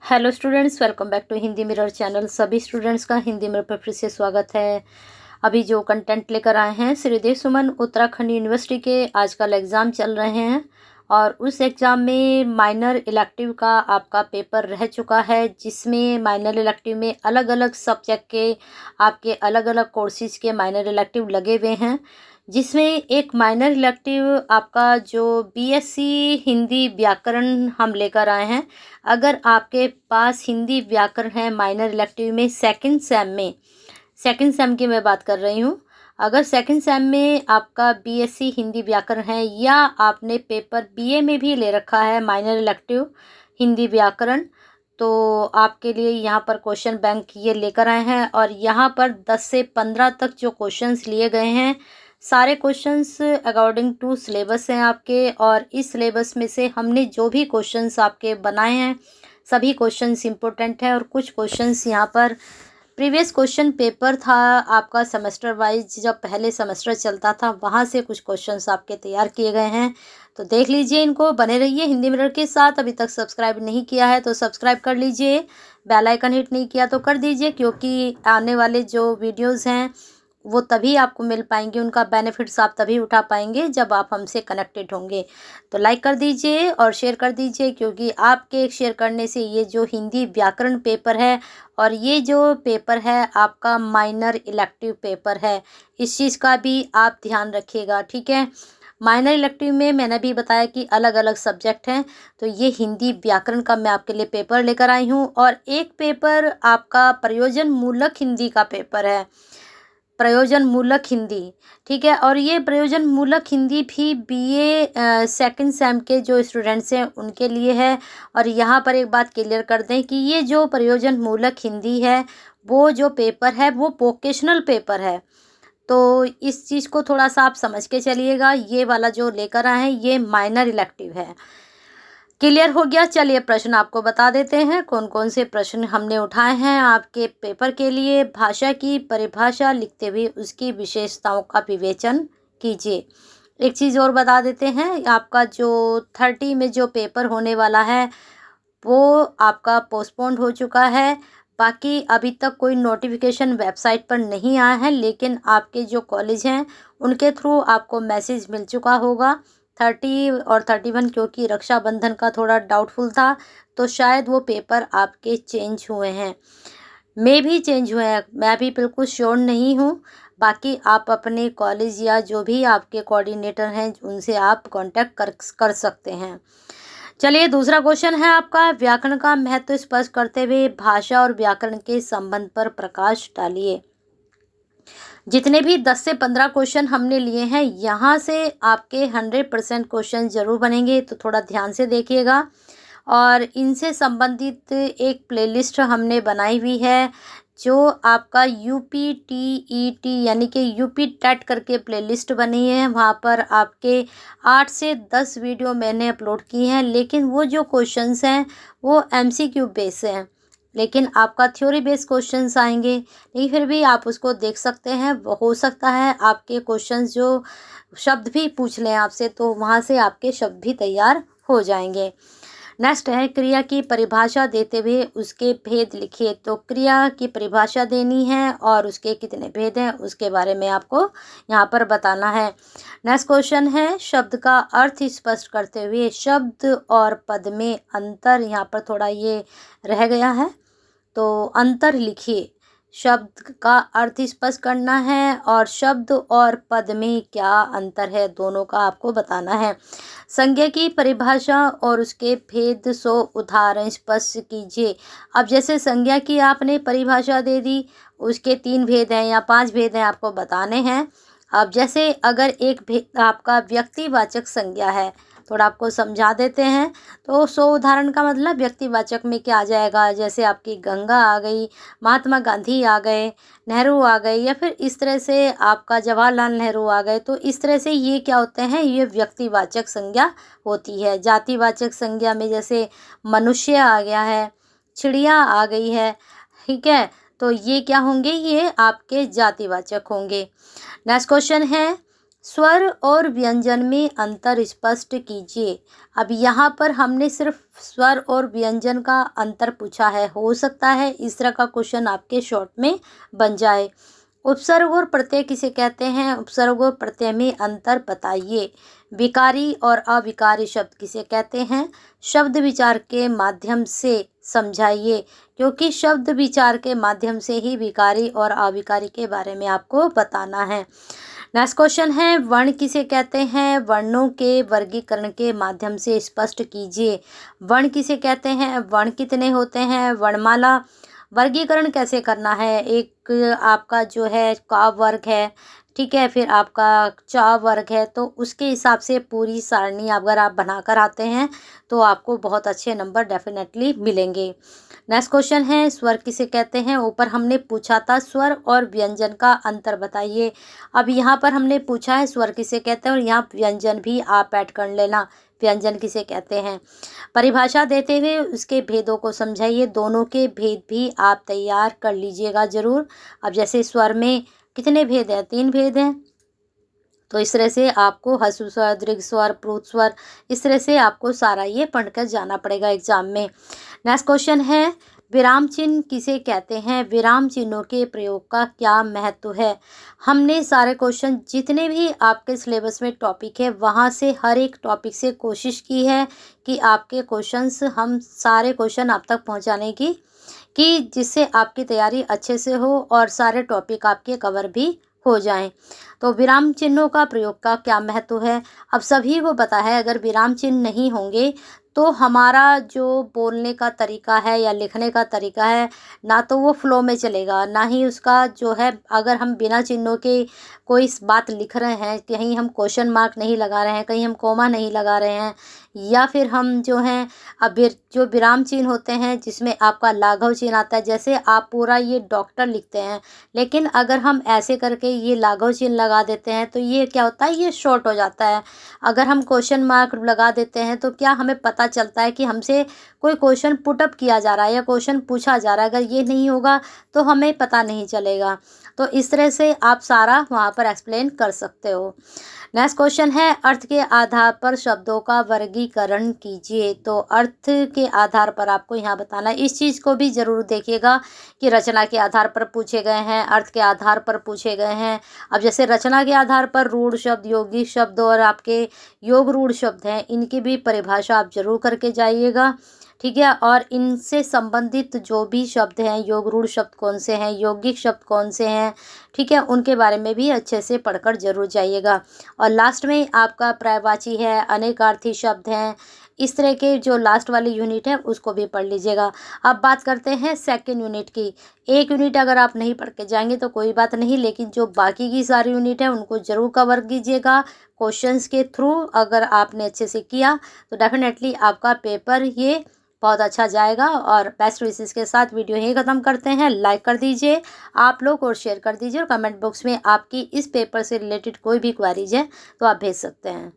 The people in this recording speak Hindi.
Hello students, welcome back to Hindi Mirror channel. सभी स्टूडेंट्स का हिंदी मिरर पर फिर से स्वागत है। अभी जो कंटेंट लेकर आए हैं, श्रीदेव सुमन उत्तराखंड यूनिवर्सिटी के आजकल एग्ज़ाम चल रहे हैं और उस एग्ज़ाम में माइनर इलेक्टिव का आपका पेपर रह चुका है, जिसमें माइनर इलेक्टिव में अलग अलग सब्जेक्ट के आपके अलग अलग कोर्सेज़ के माइनर इलेक्टिव लगे हुए हैं, जिसमें एक माइनर इलेक्टिव आपका जो बीएससी हिंदी व्याकरण हम लेकर आए हैं। अगर आपके पास हिंदी व्याकरण है माइनर इलेक्टिव में सेकंड सेम की मैं बात कर रही हूँ। अगर सेकंड सेम में आपका बीएससी हिंदी व्याकरण है या आपने पेपर बीए में भी ले रखा है माइनर इलेक्टिव हिंदी व्याकरण, तो आपके लिए यहाँ पर क्वेश्चन बैंक ये लेकर आए हैं और यहाँ पर 10 से 15 तक जो क्वेश्चंस लिए गए हैं, सारे क्वेश्चंस अकॉर्डिंग टू सिलेबस हैं आपके। और इस सिलेबस में से हमने जो भी क्वेश्चंस आपके बनाए हैं, सभी क्वेश्चंस इम्पोर्टेंट हैं और कुछ क्वेश्चंस यहाँ पर प्रीवियस क्वेश्चन पेपर था आपका सेमेस्टर वाइज, जब पहले सेमेस्टर चलता था वहाँ से कुछ क्वेश्चंस आपके तैयार किए गए हैं। तो देख लीजिए इनको, बने रहिए हिंदी मिरर के साथ। अभी तक सब्सक्राइब नहीं किया है तो सब्सक्राइब कर लीजिए, बेल आइकन हिट नहीं किया तो कर दीजिए, क्योंकि आने वाले जो वीडियोज़ हैं वो तभी आपको मिल पाएंगे, उनका बेनिफिट्स आप तभी उठा पाएंगे जब आप हमसे कनेक्टेड होंगे। तो लाइक कर दीजिए और शेयर कर दीजिए, क्योंकि आपके शेयर करने से ये जो हिंदी व्याकरण पेपर है और ये जो पेपर है आपका माइनर इलेक्टिव पेपर है, इस चीज़ का भी आप ध्यान रखिएगा, ठीक है। माइनर इलेक्टिव में मैंने भी बताया कि अलग अलग सब्जेक्ट हैं, तो ये हिंदी व्याकरण का मैं आपके लिए पेपर लेकर आई हूँ। और एक पेपर आपका प्रयोजन मूलक हिंदी का पेपर है, प्रयोजन मूलक हिंदी, ठीक है। और ये प्रयोजन मूलक हिंदी भी बीए सेकंड सेम के जो स्टूडेंट्स हैं उनके लिए है। और यहाँ पर एक बात क्लियर कर दें कि ये जो प्रयोजन मूलक हिंदी है, वो जो पेपर है वो वोकेशनल पेपर है। तो इस चीज़ को थोड़ा सा आप समझ के चलिएगा। ये वाला जो लेकर आए हैं ये माइनर इलेक्टिव है। क्लियर हो गया। चलिए प्रश्न आपको बता देते हैं कौन कौन से प्रश्न हमने उठाए हैं आपके पेपर के लिए। भाषा की परिभाषा लिखते हुए उसकी विशेषताओं का विवेचन कीजिए। एक चीज़ और बता देते हैं, आपका जो 30 में जो पेपर होने वाला है वो आपका पोस्टपोन्ड हो चुका है। बाकी अभी तक कोई नोटिफिकेशन वेबसाइट पर नहीं आया है, लेकिन आपके जो कॉलेज हैं उनके थ्रू आपको मैसेज मिल चुका होगा। 30 और 31, क्योंकि रक्षाबंधन का थोड़ा डाउटफुल था तो शायद वो पेपर आपके चेंज हुए हैं, मैं भी चेंज हुए हैं, मैं भी बिल्कुल श्योर नहीं हूँ। बाकी आप अपने कॉलेज या जो भी आपके कोऑर्डिनेटर हैं उनसे आप कांटेक्ट कर सकते हैं। चलिए दूसरा क्वेश्चन है आपका, व्याकरण का महत्व स्पष्ट करते हुए भाषा और व्याकरण के संबंध पर प्रकाश डालिए। जितने भी 10 से 15 क्वेश्चन हमने लिए हैं, यहाँ से आपके 100% क्वेश्चन जरूर बनेंगे, तो थोड़ा ध्यान से देखिएगा। और इनसे संबंधित एक प्लेलिस्ट हमने बनाई हुई है, जो आपका यूपी टीईटी यानी कि यूपी टेट करके प्लेलिस्ट बनी है। वहाँ पर आपके 8 से 10 वीडियो मैंने अपलोड किए हैं, लेकिन वो जो क्वेश्चंस हैं वो एमसीक्यू बेस हैं, लेकिन आपका थ्योरी बेस्ड क्वेश्चंस आएंगे। लेकिन फिर भी आप उसको देख सकते हैं, वो हो सकता है आपके क्वेश्चंस जो शब्द भी पूछ लें आपसे, तो वहाँ से आपके शब्द भी तैयार हो जाएंगे। नेक्स्ट है, क्रिया की परिभाषा देते हुए उसके भेद लिखिए। तो क्रिया की परिभाषा देनी है और उसके कितने भेद हैं उसके बारे में आपको यहाँ पर बताना है। नेक्स्ट क्वेश्चन है, शब्द का अर्थ स्पष्ट करते हुए शब्द और पद में अंतर, यहाँ पर थोड़ा ये रह गया है तो अंतर लिखिए। शब्द का अर्थ स्पष्ट करना है और शब्द और पद में क्या अंतर है, दोनों का आपको बताना है। संज्ञा की परिभाषा और उसके भेद सो उदाहरण स्पष्ट कीजिए। अब जैसे संज्ञा की आपने परिभाषा दे दी, उसके 3 भेद हैं या 5 भेद हैं, आपको बताने हैं। अब जैसे अगर एक भेद आपका व्यक्तिवाचक संज्ञा है, थोड़ा आपको समझा देते हैं। तो 100 उदाहरण का मतलब व्यक्तिवाचक में क्या आ जाएगा, जैसे आपकी गंगा आ गई, महात्मा गांधी आ गए, नेहरू आ गए, या फिर इस तरह से आपका जवाहरलाल नेहरू आ गए। तो इस तरह से ये क्या होते हैं, ये व्यक्तिवाचक संज्ञा होती है। जातिवाचक संज्ञा में जैसे मनुष्य आ गया है, चिड़िया आ गई है, ठीक है, तो ये क्या होंगे, ये आपके जातिवाचक होंगे। नेक्स्ट क्वेश्चन है, स्वर और व्यंजन में अंतर स्पष्ट कीजिए। अब यहाँ पर हमने सिर्फ स्वर और व्यंजन का अंतर पूछा है। हो सकता है इस तरह का क्वेश्चन आपके शॉर्ट में बन जाए। उपसर्ग और प्रत्यय किसे कहते हैं? उपसर्ग और प्रत्यय में अंतर बताइए। विकारी और अविकारी शब्द किसे कहते हैं? शब्द विचार के माध्यम से समझाइए, क्योंकि शब्द विचार के माध्यम से ही विकारी और अविकारी के बारे में आपको बताना है। नेक्स्ट क्वेश्चन है, वर्ण किसे कहते हैं? वर्णों के वर्गीकरण के माध्यम से स्पष्ट कीजिए। वर्ण किसे कहते हैं? वर्ण कितने होते हैं? वर्णमाला वर्गीकरण कैसे करना है? एक आपका जो है क वर्ग है, ठीक है, फिर आपका च वर्ग है, तो उसके हिसाब से पूरी सारणी अगर आप बनाकर आते हैं तो आपको बहुत अच्छे नंबर डेफिनेटली मिलेंगे। नेक्स्ट क्वेश्चन है, स्वर किसे कहते हैं? ऊपर हमने पूछा था स्वर और व्यंजन का अंतर बताइए। अब यहाँ पर हमने पूछा है स्वर किसे कहते हैं और यहाँ व्यंजन भी आप ऐड कर लेना। व्यंजन किसे कहते हैं? परिभाषा देते हुए उसके भेदों को समझाइए। दोनों के भेद भी आप तैयार कर लीजिएगा ज़रूर। अब जैसे स्वर में कितने भेद हैं? 3 भेद हैं। तो इस तरह से आपको ह्रस्व स्वर, दीर्घ स्वर, प्लुत स्वर, इस तरह से आपको सारा ये पढ़कर जाना पड़ेगा एग्जाम में। नेक्स्ट क्वेश्चन है, विराम चिन्ह किसे कहते हैं? विराम चिन्हों के प्रयोग का क्या महत्व है? हमने सारे क्वेश्चन जितने भी आपके सिलेबस में टॉपिक है वहाँ से हर एक टॉपिक से कोशिश की है कि आपके क्वेश्चंस हम सारे क्वेश्चन आप तक पहुँचाने की, कि जिससे आपकी तैयारी अच्छे से हो और सारे टॉपिक आपके कवर भी हो जाएं। तो विराम चिन्हों का प्रयोग का क्या महत्व है? अब सभी को पता है अगर विराम चिन्ह नहीं होंगे तो हमारा जो बोलने का तरीका है या लिखने का तरीका है, ना तो वो फ्लो में चलेगा, ना ही उसका जो है, अगर हम बिना चिन्हों के कोई बात लिख रहे हैं, कहीं हम क्वेश्चन मार्क नहीं लगा रहे हैं, कहीं हम कोमा नहीं लगा रहे हैं, या फिर हम जो हैं अब जो विराम चिन्ह होते हैं जिसमें आपका लाघव चिन्ह आता है, जैसे आप पूरा ये डॉक्टर लिखते हैं, लेकिन अगर हम ऐसे करके ये लाघव चिन्ह लगा देते हैं तो ये क्या होता है, ये शॉर्ट हो जाता है। अगर हम क्वेश्चन मार्क लगा देते हैं तो क्या हमें पता चलता है कि हमसे कोई क्वेश्चन पुटअप किया जा रहा है या क्वेश्चन पूछा जा रहा है। अगर ये नहीं होगा तो हमें पता नहीं चलेगा। तो इस तरह से आप सारा वहाँ पर एक्सप्लेन कर सकते हो। नेक्स्ट क्वेश्चन है, अर्थ के आधार पर शब्दों का वर्गीकरण कीजिए। तो अर्थ के आधार पर आपको यहाँ बताना है। इस चीज़ को भी ज़रूर देखिएगा कि रचना के आधार पर पूछे गए हैं, अर्थ के आधार पर पूछे गए हैं। अब जैसे रचना के आधार पर रूढ़ शब्द, यौगिक शब्द और आपके योग रूढ़ शब्द हैं, इनकी भी परिभाषा आप जरूर करके जाइएगा, ठीक है। और इनसे संबंधित जो भी शब्द हैं, योग रूढ़ शब्द कौन से हैं, यौगिक शब्द कौन से हैं, ठीक है, उनके बारे में भी अच्छे से पढ़कर जरूर जाइएगा। और लास्ट में आपका पर्यायवाची है, अनेकार्थी शब्द हैं, इस तरह के जो लास्ट वाली यूनिट है उसको भी पढ़ लीजिएगा। अब बात करते हैं सेकंड यूनिट की। एक यूनिट अगर आप नहीं पढ़ के जाएंगे तो कोई बात नहीं, लेकिन जो बाकी की सारी यूनिट है उनको ज़रूर कवर कीजिएगा क्वेश्चंस के थ्रू। अगर आपने अच्छे से किया तो डेफिनेटली आपका पेपर ये बहुत अच्छा जाएगा। और बेस्ट विशेस के साथ वीडियो यहीं ख़त्म करते हैं। लाइक कर दीजिए आप लोग और शेयर कर दीजिए, और कमेंट बॉक्स में आपकी इस पेपर से रिलेटेड कोई भी क्वेरीज है तो आप भेज सकते हैं।